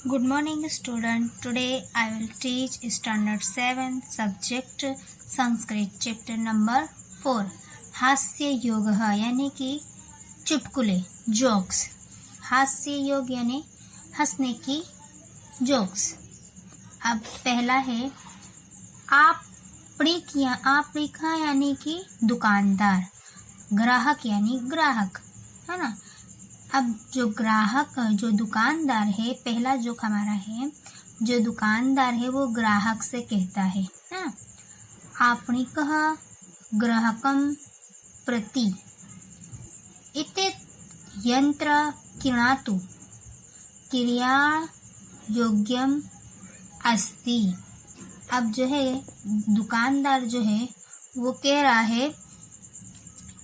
Good morning student. Today I will teach standard 7 subject Sanskrit chapter number 4 हास्य योग यानी कि चुटकुले जोक्स। हास्य योग यानी हंसने की जोक्स। अब पहला है आपका यानी कि दुकानदार, ग्राहक यानी ग्राहक है ना। अब जो दुकानदार है, पहला जोक हमारा है, जो दुकानदार है वो ग्राहक से कहता है ना, आपणिकः ग्राहकं प्रति इति यंत्र क्रीणातु क्रययोग्यम् अस्ति। अब जो है दुकानदार जो है वो कह रहा है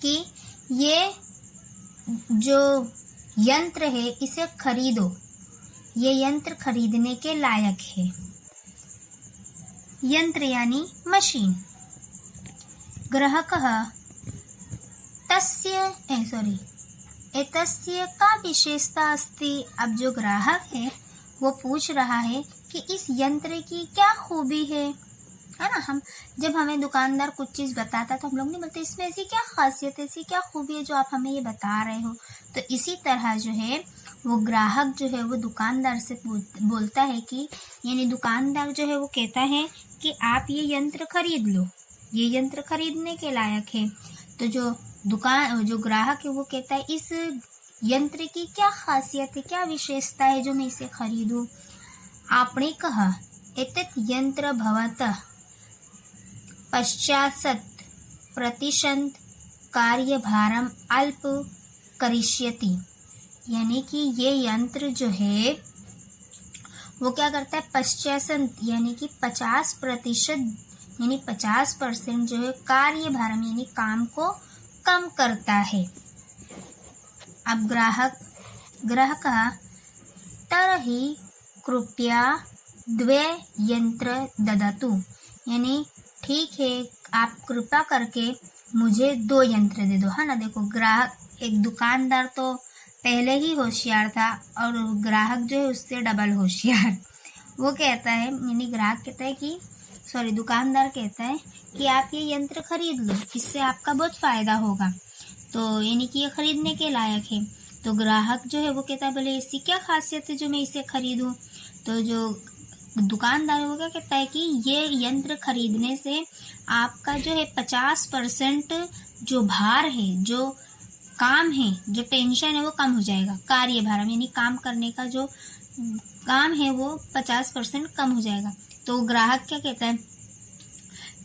कि ये जो यंत्र है इसे खरीदो, ये यंत्र खरीदने के लायक है। यंत्र यानी मशीन। ग्राहकः एतस्य का विशेषता अस्ति। अब जो ग्राहक है वो पूछ रहा है कि इस यंत्र की क्या खूबी है ना। जब हमें दुकानदार कुछ चीज़ बताता तो हम लोग नहीं बोलते इसमें ऐसी क्या खासियत है, ऐसी क्या खूबी है जो आप हमें ये बता रहे हो। तो इसी तरह जो है वो ग्राहक जो है वो दुकानदार से बोलता है कि यानी दुकानदार जो है वो कहता है कि आप ये यंत्र खरीद लो, ये यंत्र खरीदने के लायक है। तो जो ग्राहक है वो कहता है इस यंत्र की क्या खासियत है, क्या विशेषता है जो मैं इसे खरीदूं। आपणिकः एतत् यंत्र भवतः 50% कार्यभारम अल्प करिष्यति। यानी कि ये यंत्र जो है वो क्या करता है, 50% यानी कि 50% यानी 50% जो है कार्यभारम यानी काम को कम करता है। अब ग्राहक तरहि कृपया 2 यंत्र ददातु। यानी ठीक है, आप कृपा करके मुझे 2 यंत्र दे दो, है ना। देखो ग्राहक, एक दुकानदार तो पहले ही होशियार था और ग्राहक जो है उससे डबल होशियार। वो कहता है, यानी ग्राहक कहता है कि दुकानदार कहता है कि आप ये यंत्र खरीद लो, इससे आपका बहुत फायदा होगा। तो यानी कि ये खरीदने के लायक है। तो ग्राहक जो है वो कहता है बोले इसकी क्या खासियत है जो मैं इसे खरीदूं। तो जो दुकानदार है वो क्या कहता है कि ये यंत्र खरीदने से आपका जो है 50% जो भार है, जो काम है, जो टेंशन है वो कम हो जाएगा। कार्यभार यानी काम करने का जो काम है वो 50% कम हो जाएगा। तो ग्राहक क्या कहता है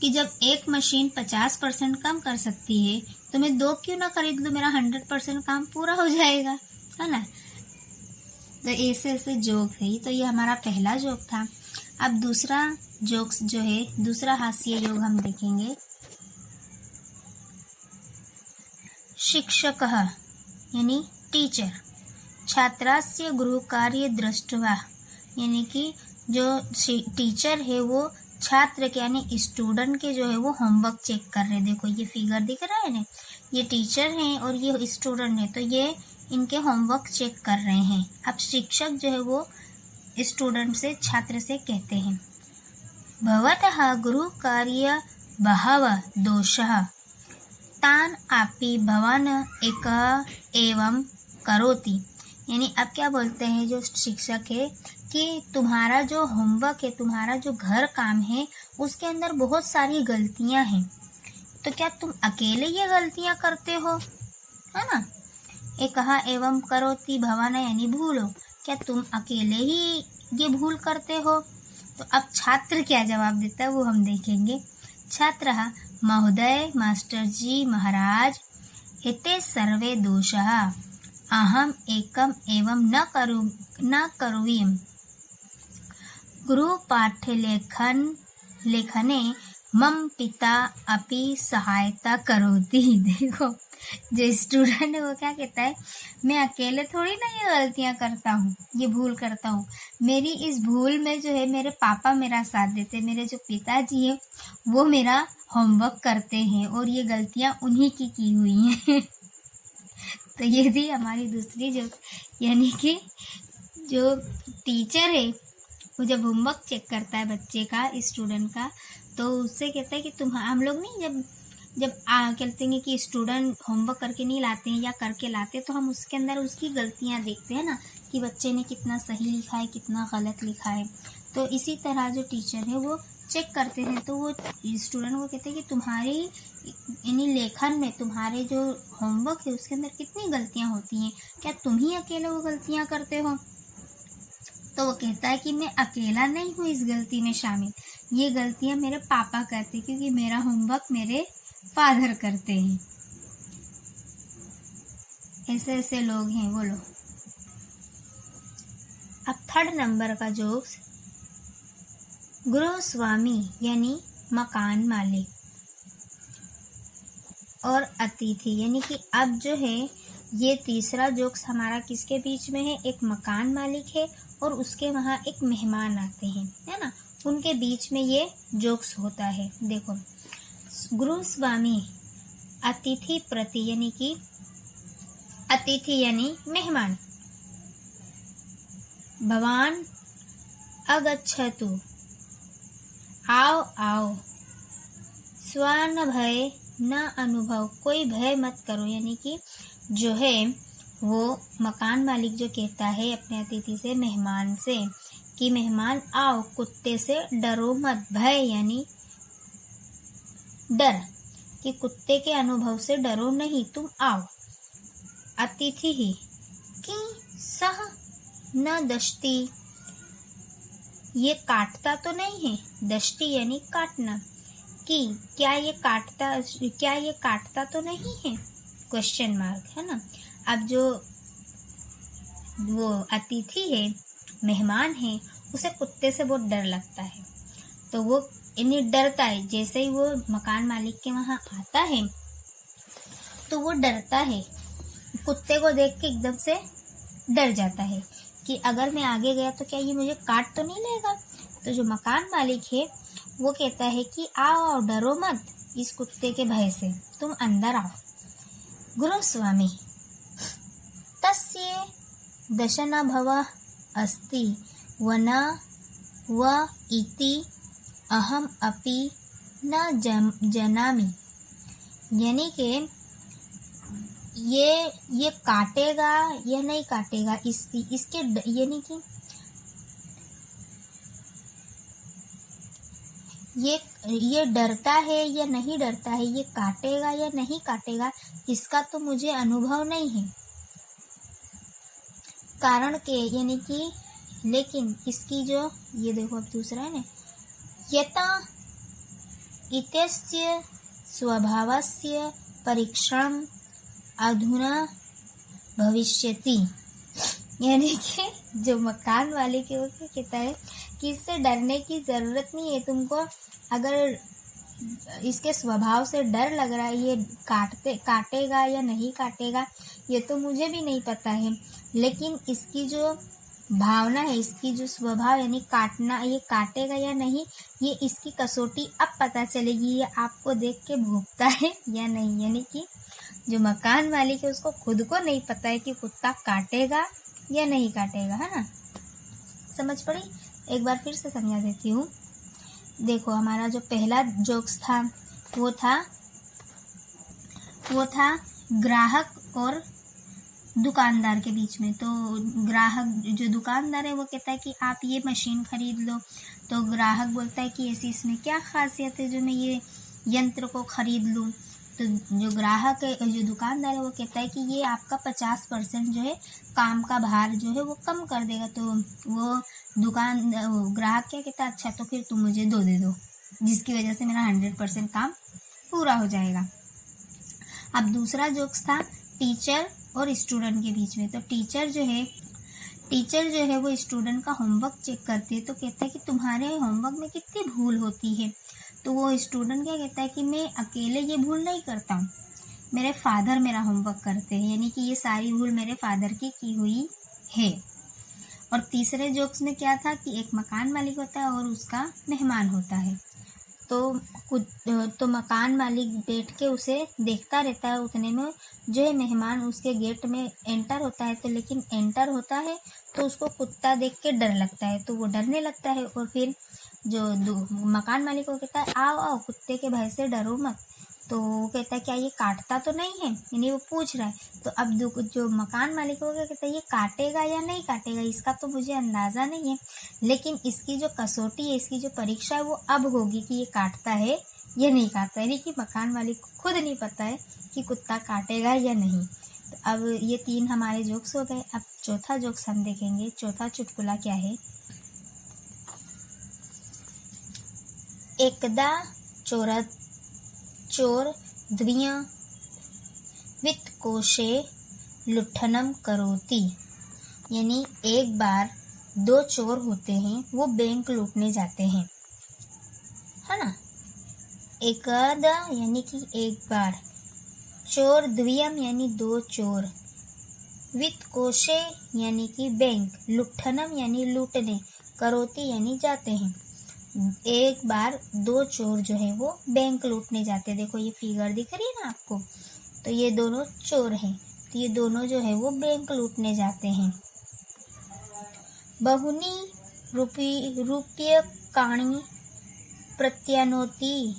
कि जब एक मशीन 50% कम कर सकती है तो मैं 2 क्यों ना खरीद लूं, मेरा 100% काम पूरा हो जाएगा, है ना। तो ऐसे जोक है। तो ये हमारा पहला जोक था। अब दूसरा जोक्स जो है, दूसरा हास्य योग हम देखेंगे। शिक्षकः यानी टीचर छात्रस्य गृहकार्य दृष्ट्वा। यानी कि जो टीचर है वो छात्र के यानी स्टूडेंट के जो है वो होमवर्क चेक कर रहे। देखो ये फिगर दिख रहा है ना, ये टीचर हैं और ये स्टूडेंट है, तो ये इनके होमवर्क चेक कर रहे हैं। अब शिक्षक जो है वो स्टूडेंट से, छात्र से कहते हैं, भवतः गृहकार्य बहवः दोषः तान् अपि भवान् एकः एवं करोति। यानी अब क्या बोलते हैं जो शिक्षक है कि तुम्हारा जो होमवर्क है, तुम्हारा जो घर काम है, उसके अंदर बहुत सारी गलतियां हैं, तो क्या तुम अकेले ये गलतियां करते हो, है ना। एकः एवं करोति भवान् यानी भूलो, क्या तुम अकेले ही ये भूल करते हो। तो अब छात्र क्या जवाब देता है वो हम देखेंगे। छात्रः महोदय, मास्टर जी, महाराज, एते सर्वे दोषाः अहम् एकम् एवं न करोमि। गृहपाठलेखने मम पिता अपि सहायता करोति। देखो जो स्टूडेंट है वो क्या कहता है, मैं अकेले थोड़ी ना ये गलतियां करता हूँ, ये भूल करता हूँ। मेरी इस भूल में जो है मेरे पापा मेरा साथ देते, मेरे जो पिताजी है वो मेरा होमवर्क करते हैं और ये गलतियां उन्हीं की हुई हैं। तो ये थी हमारी दूसरी जोक, यानी कि जो टीचर है वो जब होमवर्क चेक करता है बच्चे का, स्टूडेंट का, तो उससे कहता है कि हम लोग नहीं, जब कहते हैं कि स्टूडेंट होमवर्क करके नहीं लाते हैं या करके लाते, तो हम उसके अंदर उसकी गलतियां देखते हैं ना, कि बच्चे ने कितना सही लिखा है, कितना गलत लिखा है। तो इसी तरह जो टीचर है वो चेक करते हैं, तो वो स्टूडेंट को कहते हैं कि तुम्हारी यानी लेखन में, तुम्हारे जो होमवर्क है उसके अंदर कितनी गलतियां होती हैं, क्या तुम ही अकेले वो गलतियां करते हो? तो वो कहता है कि मैं अकेला नहीं हूँ इस गलती में शामिल, ये गलतियां मेरे पापा करते, क्योंकि मेरा होमवर्क मेरे फादर करते हैं। ऐसे ऐसे लोग हैं। बोलो। अब 3rd नंबर का जोक्स, गृह स्वामी यानी मकान मालिक और अतिथि, यानी कि अब जो है ये तीसरा जोक्स हमारा किसके बीच में है? एक मकान मालिक है और उसके वहाँ एक मेहमान आते हैं, है ना, उनके बीच में ये जोक्स होता है। देखो, गृह स्वामी अतिथि प्रति, यानी कि अतिथि यानी मेहमान, भवान अगच्छतु, आओ आओ, स्वान भय न अनुभव, कोई भय मत करो, यानी कि जो है वो मकान मालिक जो कहता है अपने अतिथि से, मेहमान से, कि मेहमान आओ, कुत्ते से डरो मत, भय यानी डर, कि कुत्ते के अनुभव से डरो नहीं, तुम आओ। अतिथि ही कि सह न दष्टि, ये काटता तो नहीं है, दष्टि यानी काटना, कि क्या ये काटता तो नहीं है, क्वेश्चन मार्क, है ना। अब जो वो अतिथि है, मेहमान है, उसे कुत्ते से बहुत डर लगता है, तो वो इन्हें डरता है, जैसे ही वो मकान मालिक के वहाँ आता है तो वो डरता है, कुत्ते को देख के एकदम से डर जाता है कि अगर मैं आगे गया तो क्या ये मुझे काट तो नहीं लेगा। तो जो मकान मालिक है वो कहता है कि आओ, डरो मत इस कुत्ते के भय से, तुम अंदर आओ। गृह स्वामी तस्य दशनभव अस्ति वना व इति अहम अपि न जनामि, यानी कि ये काटेगा या नहीं काटेगा, इसके यानी कि ये डरता है या नहीं डरता है, ये काटेगा या नहीं काटेगा, इसका तो मुझे अनुभव नहीं है। कारण के यानी कि लेकिन इसकी जो, ये देखो अब दूसरा है ना, यता इत्यस्य स्वभावस्य परीक्षण अधुना भविष्यति, यानी कि जो मकान वाले के वो क्या कहता है कि इससे डरने की जरूरत नहीं है तुमको, अगर इसके स्वभाव से डर लग रहा है, ये काटेगा या नहीं काटेगा ये तो मुझे भी नहीं पता है, लेकिन इसकी जो भावना है, इसकी जो स्वभाव यानी काटना, ये काटेगा या नहीं, ये इसकी कसौटी अब पता चलेगी, ये आपको देख के भूखता है या नहीं। यानी कि जो मकान मालिक है उसको खुद को नहीं पता है कि कुत्ता काटेगा या नहीं काटेगा, है ना। समझ पड़ी? एक बार फिर से समझा देती हूँ। देखो, हमारा जो पहला जोक्स था वो था ग्राहक और दुकानदार के बीच में। तो ग्राहक जो दुकानदार है वो कहता है कि आप ये मशीन खरीद लो, तो ग्राहक बोलता है कि ऐसी इसमें क्या खासियत है जो मैं ये यंत्र को खरीद लूँ। तो जो ग्राहक है, जो दुकानदार है वो कहता है कि ये आपका 50% जो है काम का भार जो है वो कम कर देगा। तो वो ग्राहक क्या कहता है, अच्छा तो फिर तुम मुझे दे दो, जिसकी वजह से मेरा 100% काम पूरा हो जाएगा। अब दूसरा जोक्स था टीचर और स्टूडेंट के बीच में। तो टीचर जो है वो स्टूडेंट का होमवर्क चेक करते हैं, तो कहता है कि तुम्हारे होमवर्क में कितनी भूल होती है। तो वो स्टूडेंट क्या कहता है कि मैं अकेले ये भूल नहीं करता हूँ, मेरे फादर मेरा होमवर्क करते हैं, यानी कि ये सारी भूल मेरे फादर की हुई है। और तीसरे जोक्स में क्या था कि एक मकान मालिक होता है और उसका मेहमान होता है। तो मकान मालिक बैठ के उसे देखता रहता है। उतने में जो है मेहमान उसके गेट में एंटर होता है, तो लेकिन एंटर होता है तो उसको कुत्ता देख के डर लगता है, तो वो डरने लगता है। और फिर जो मकान मालिक को कहता है आओ आओ, कुत्ते के भय से डरो मत। तो वो कहता है क्या ये काटता तो नहीं है, यानी वो पूछ रहा है। तो अब जो मकान मालिक होगा कहता है ये काटेगा या नहीं काटेगा इसका तो मुझे अंदाज़ा नहीं है, लेकिन इसकी जो कसौटी है, इसकी जो परीक्षा है वो अब होगी कि ये काटता है या नहीं काटता है। यानी कि मकान मालिक को खुद नहीं पता है कि कुत्ता काटेगा या नहीं। तो अब ये 3 हमारे जोक्स हो गए। अब चौथा जोक्स हम देखेंगे। चौथा चुटकुला क्या है। एकदा चोर द्विय वित्तकोशे लुट्ठनम करोति। यानी एक बार 2 चोर होते हैं, वो बैंक लूटने जाते हैं, है ना। एकदा यानी कि एक बार, चोर द्वियम यानी 2 चोर, वित्तकोशे यानी कि बैंक, लुट्ठनम यानी लूटने, करोति यानी जाते हैं। एक बार 2 चोर जो है वो बैंक लूटने जाते हैं। देखो ये फिगर दिख रही है ना आपको, तो ये दोनों चोर हैं, तो ये दोनों जो है वो बैंक लूटने जाते हैं। बहुनी रूप्यकाणि प्रत्यानोति।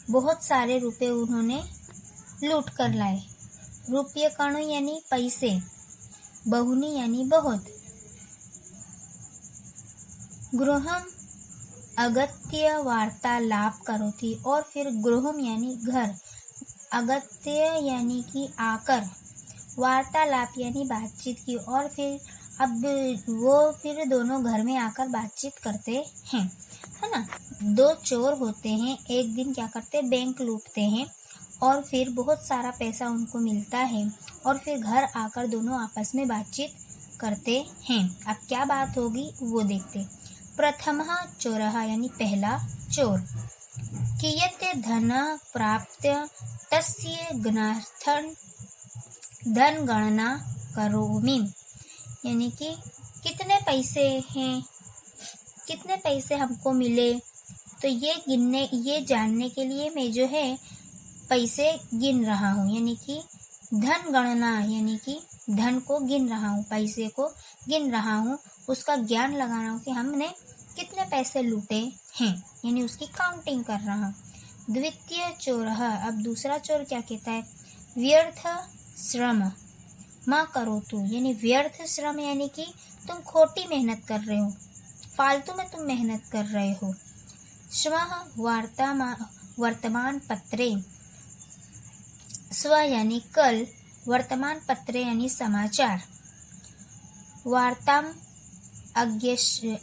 बहुत सारे रुपए उन्होंने लूट कर लाए। रूप्यकाणु यानी पैसे, बहुनी यानी बहुत। गृहम अगत्य वार्तालाप करोति। और फिर गृहम यानी घर, अगत्य यानी कि आकर, वार्तालाप यानी बातचीत की। और फिर अब वो फिर दोनों घर में आकर बातचीत करते हैं, है ना। 2 चोर होते हैं, एक दिन क्या करते हैं बैंक लूटते हैं, और फिर बहुत सारा पैसा उनको मिलता है, और फिर घर आकर दोनों आपस में बातचीत करते हैं। अब क्या बात होगी वो देखते। प्रथमः चोरः यानी पहला चोर, कियत् धन प्राप्त तस्य ज्ञार्थं धन गणना करोमि। यानी कि कितने पैसे हैं, कितने पैसे हमको मिले, तो ये जानने के लिए मैं जो है पैसे गिन रहा हूँ। यानी कि धन गणना यानी कि धन को गिन रहा हूँ, पैसे को गिन रहा हूँ, उसका ज्ञान लगा रहा हूँ कि हमने कितने पैसे लूटे हैं, यानी उसकी काउंटिंग कर रहा हूँ। द्वितीय चोरः, अब दूसरा चोर क्या कहता है। व्यर्थ श्रम मा करोतु। यानी व्यर्थ श्रम यानी कि तुम खोटी मेहनत कर रहे हो, फालतू में तुम मेहनत कर रहे हो। श्वः वर्तमान पत्रे, स्व यानी कल, वर्तमान पत्रे यानी समाचार। वार्ताम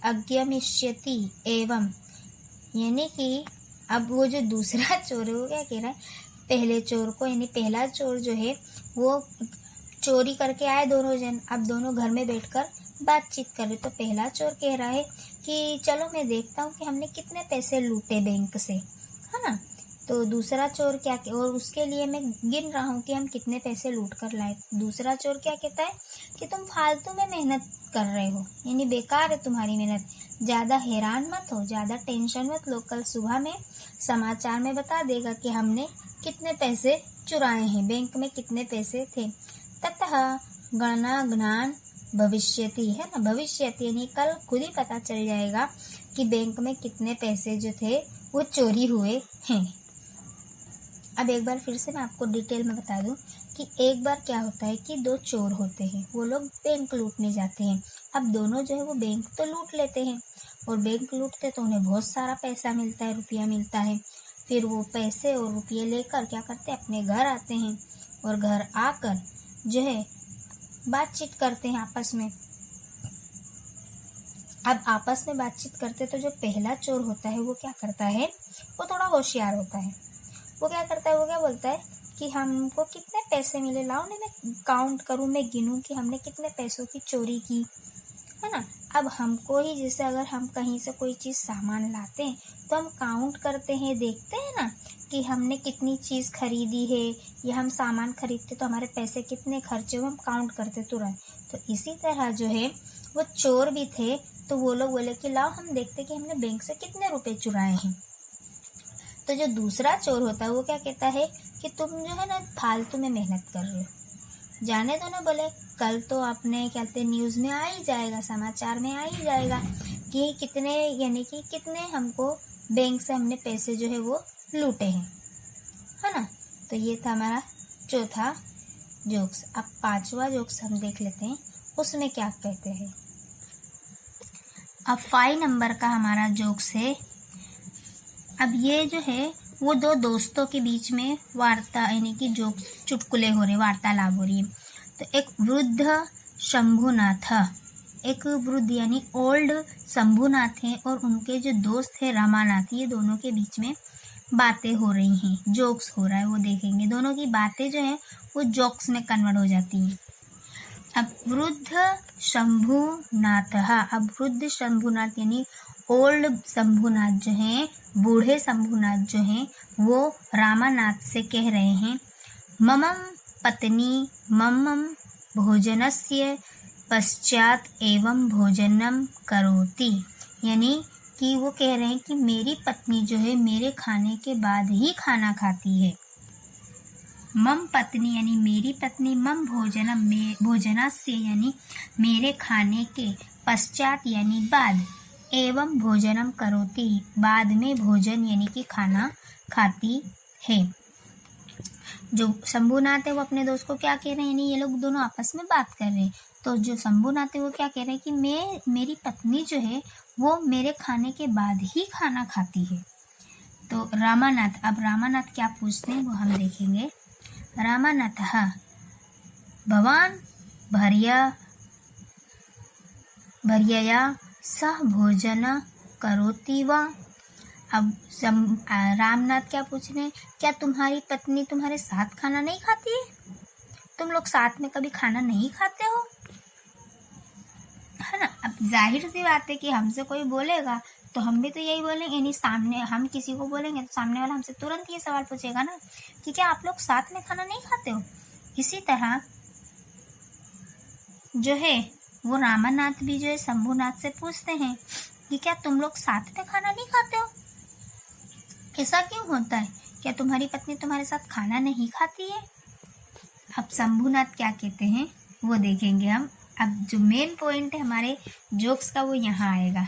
अज्ञमिष्यति एवं। यानी कि अब वो जो दूसरा चोर है वो क्या कह रहा है, पहले चोर को, यानी पहला चोर जो है वो चोरी करके आए दोनों जन, अब दोनों घर में बैठकर बातचीत कर रहे। तो पहला चोर कह रहा है कि चलो मैं देखता हूँ कि हमने कितने पैसे लूटे बैंक से, है ना। तो दूसरा चोर क्या, और उसके लिए मैं गिन रहा हूँ कि हम कितने पैसे लूट कर लाए। दूसरा चोर क्या कहता है कि तुम फालतू में मेहनत कर रहे हो, यानी बेकार है तुम्हारी मेहनत, ज़्यादा हैरान मत हो, ज़्यादा टेंशन मत लो, कल सुबह में समाचार में बता देगा कि हमने कितने पैसे चुराए हैं, बैंक में कितने पैसे थे। ततः गणना ज्ञान भविष्यति, है ना, भविष्यति यानी कल खुद ही पता चल जाएगा कि बैंक में कितने पैसे जो थे वो चोरी हुए हैं। अब एक बार फिर से मैं आपको डिटेल में बता दूं कि एक बार क्या होता है कि 2 चोर होते हैं, वो लोग बैंक लूटने जाते हैं। अब दोनों जो है वो बैंक तो लूट लेते हैं, और बैंक लूटते तो उन्हें बहुत सारा पैसा मिलता है, रुपया मिलता है। फिर वो पैसे और रुपये लेकर क्या करते हैं, अपने घर आते हैं, और घर आकर जो है बातचीत करते हैं आपस में। अब आपस में बातचीत करते तो जो पहला चोर होता है वो क्या करता है, वो थोड़ा होशियार होता है। वो क्या करता है, वो क्या बोलता है कि हमको कितने पैसे मिले, लाओ ना मैं काउंट करूँ, मैं गिनूँ कि हमने कितने पैसों की चोरी की, है ना। अब हमको ही, जैसे अगर हम कहीं से कोई चीज़ सामान लाते हैं तो हम काउंट करते हैं, देखते हैं ना कि हमने कितनी चीज़ खरीदी है, या हम सामान खरीदते तो हमारे पैसे कितने खर्चे हुए, हम काउंट करते तुरंत। तो इसी तरह जो है वो चोर भी थे, तो वो लोग बोले कि लाओ हम देखते कि हमने बैंक से कितने रुपए चुराए हैं। तो जो दूसरा चोर होता है वो क्या कहता है कि तुम जो है ना फालतू में मेहनत कर रहे हो, जाने दो ना। बोले कल तो आपने क्या कहते न्यूज़ में आ ही जाएगा, समाचार में आ ही जाएगा कि कितने यानी कि कितने हमको बैंक से हमने पैसे जो है वो लूटे हैं, है ना। तो ये था हमारा चौथा जोक्स। अब पांचवा जोक्स हम देख लेते हैं उसमें क्या कहते हैं। अब 5 नंबर का हमारा जोक्स है। अब ये जो है वो दो दोस्तों के बीच में वार्ता यानी कि जोक्स चुटकुले हो रहे, वार्तालाप हो रही है। तो एक वृद्ध शंभुनाथ, एक वृद्ध यानी ओल्ड शंभुनाथ है और उनके जो दोस्त है रामानाथ, ये दोनों के बीच में बातें हो रही हैं, जोक्स हो रहा है, वो देखेंगे। दोनों की बातें जो है वो जोक्स में कन्वर्ट हो जाती हैं। अब वृद्ध शंभुनाथ, अब वृद्ध शंभुनाथ यानी ओल्ड शंभुनाथ जो हैं, बूढ़े शंभुनाथ जो हैं, वो रामानाथ से कह रहे हैं, ममम पत्नी ममम भोजनस्य पश्चात एवं भोजनम करोति, यानी कि वो कह रहे हैं कि मेरी पत्नी जो है मेरे खाने के बाद ही खाना खाती है। मम पत्नी यानी मेरी पत्नी, मम भोजनम भोजनस्य यानी मेरे खाने के, पश्चात यानी बाद, एवं भोजनम करोति बाद में भोजन यानी कि खाना खाती है। जो शंभुनाथ है वो अपने दोस्त को क्या कह रहे हैं, यानी ये लोग दोनों आपस में बात कर रहे हैं। तो जो शंभुनाथ है वो क्या कह रहे हैं कि मेरी पत्नी जो है वो मेरे खाने के बाद ही खाना खाती है। तो रामानाथ, अब रामानाथ क्या पूछते हैं वो हम देखेंगे। रामानाथ, भवान भर्यया सह भोजन करोति वा। अब रामनाथ क्या पूछ रहे हैं, क्या तुम्हारी पत्नी तुम्हारे साथ खाना नहीं खाती है? तुम लोग साथ में कभी खाना नहीं खाते हो, है ना। अब जाहिर सी बात है कि हमसे कोई बोलेगा तो हम भी तो यही बोलेंगे, यानी सामने हम किसी को बोलेंगे तो सामने वाला हमसे तुरंत ये सवाल पूछेगा ना कि क्या आप लोग साथ में खाना नहीं खाते हो। इसी तरह जो है वो रामानाथ भी जो है शंभुनाथ से पूछते हैं कि क्या तुम लोग साथ में खाना नहीं खाते हो, ऐसा क्यों होता है, क्या तुम्हारी पत्नी तुम्हारे साथ खाना नहीं खाती है? अब शंभुनाथ क्या कहते हैं वो देखेंगे हम। अब जो मेन पॉइंट है हमारे जोक्स का वो यहाँ आएगा।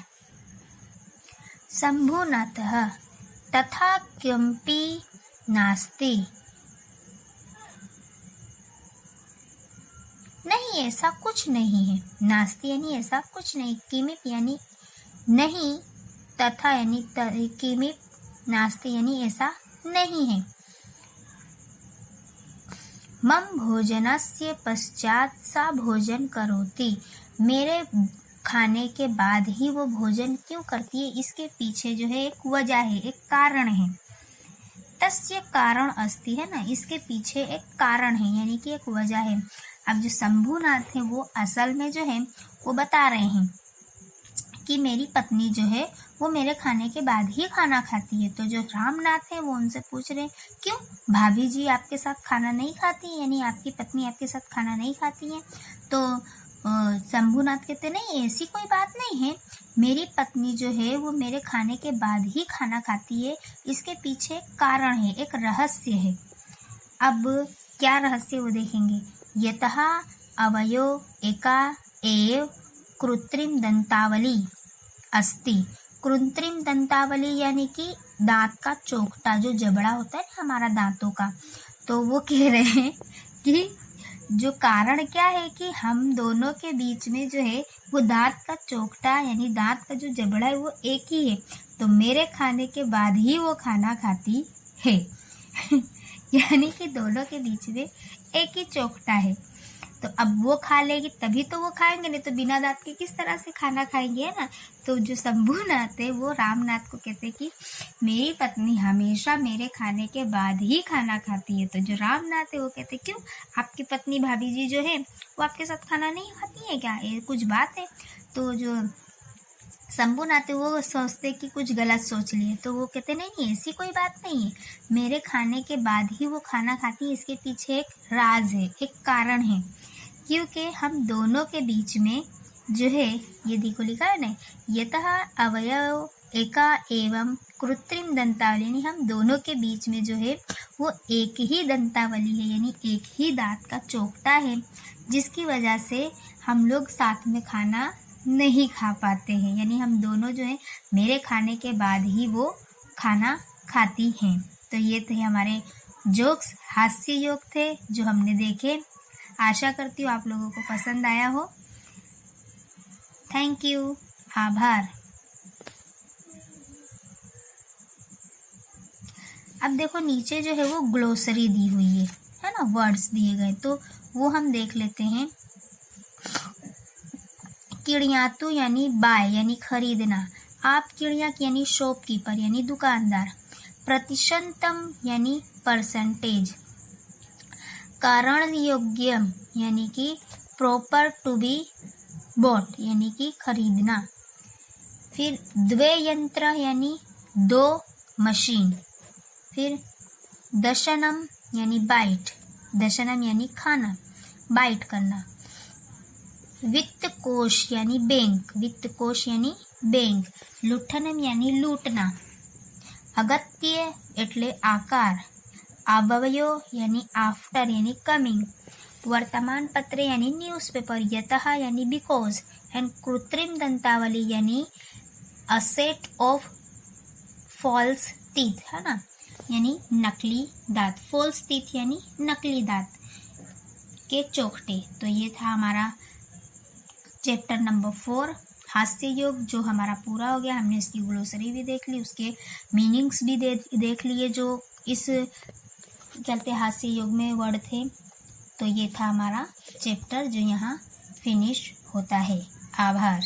शंभुनाथ, तथा किमपि नास्ति, नहीं ऐसा कुछ नहीं है। नास्ति यानी ऐसा कुछ नहीं, किमिप यानी नहीं, तथा यानी किमिप, नास्ति यानी ऐसा नहीं है। मम भोजनस्य पश्चात सा भोजन करोति, मेरे खाने के बाद ही वो भोजन क्यों करती है, इसके पीछे जो है एक वजह है, एक कारण है। तस्य कारण अस्ति, है ना, इसके पीछे एक कारण है यानी कि एक वजह है। अब जो शंभुनाथ है वो असल में जो है वो बता रहे हैं कि मेरी पत्नी जो है वो मेरे खाने के बाद ही खाना खाती है। तो जो रामनाथ है वो उनसे पूछ रहे हैं क्यों भाभी जी आपके साथ खाना नहीं खाती, यानी आपकी पत्नी आपके साथ खाना नहीं खाती है। तो शंभुनाथ कहते नहीं ऐसी कोई बात नहीं है, मेरी पत्नी जो है वो मेरे खाने के बाद ही खाना खाती है, इसके पीछे कारण है, एक रहस्य है। अब क्या रहस्य वो देखेंगे। यतः अवयो एका एव कृत्रिम दंतावली अस्ति, कृत्रिम दंतावली यानी कि दांत का चोखटा, जो जबड़ा होता है ना हमारा दांतों का। तो वो कह रहे हैं कि जो कारण क्या है कि हम दोनों के बीच में जो है वो दांत का चोखटा यानी दांत का जो जबड़ा है वो एक ही है, तो मेरे खाने के बाद ही वो खाना खाती है यानी कि दोनों के बीच में एक ही चोखटा है। तो अब वो खा लेगी तभी तो वो खाएंगे, नहीं तो बिना दांत के किस तरह से खाना खाएंगे, है ना। तो जो शंभुनाथ है वो रामनाथ को कहते कि मेरी पत्नी हमेशा मेरे खाने के बाद ही खाना खाती है। तो जो रामनाथ है वो कहते क्यों आपकी पत्नी भाभी जी जो है वो आपके साथ खाना नहीं खाती है क्या, ये कुछ बात है। तो जो शंभुनाथ है वो सोचते कि कुछ गलत सोच लिए, तो वो कहते नहीं ऐसी कोई बात नहीं है, मेरे खाने के बाद ही वो खाना खाती है, इसके पीछे एक राज है, एक कारण है, क्योंकि हम दोनों के बीच में जो है ये देखो लिखा है ना, यतः अवयव एका एवं कृत्रिम दंतावली, यानी हम दोनों के बीच में जो है वो एक ही दंतावली है, यानी एक ही दांत का चोखटा है, जिसकी वजह से हम लोग साथ में खाना नहीं खा पाते हैं, यानी हम दोनों जो है मेरे खाने के बाद ही वो खाना खाती हैं। तो ये थे हमारे जोक्स, हास्य योग थे जो हमने देखे। आशा करती हूँ आप लोगों को पसंद आया हो। थैंक यू, आभार। अब देखो नीचे जो है वो ग्लोसरी दी हुई है ना, वर्ड्स दिए गए, तो वो हम देख लेते हैं। किड़ियातु यानी बाय यानी खरीदना, आप किड़ियाक यानी शॉपकीपर यानी दुकानदार, प्रतिशतम यानी परसेंटेज, कारण योग्यम यानी कि प्रॉपर टू बी बॉट यानी कि खरीदना, फिर द्वे यंत्र यानी दो मशीन, फिर दशनम यानी बाइट, दशनम यानी खाना, बाइट करना, वित्त कोश यानी बैंक, वित्त कोश यानी बैंक, लुठनम यानी लूटना, अगत्य एटले आकार, अवयव यानी आफ्टर यानी कमिंग, वर्तमान पत्र यानी न्यूज़पेपर, यतः यानी बिकॉज, एंड कृत्रिम दंतावली यानी a set of false teeth, है ना, यानी नकली दांत, फॉल्स टीथ यानी नकली दांत के चोखटे। तो ये था हमारा चैप्टर नंबर 4 हास्य योग, जो हमारा पूरा हो गया। हमने इसकी ग्लोसरी भी देख ली, उसके मीनिंग्स भी देख लिए जो इस चलते हास्य योग में वर्ड थे। तो ये था हमारा चैप्टर जो यहाँ फिनिश होता है। आभार।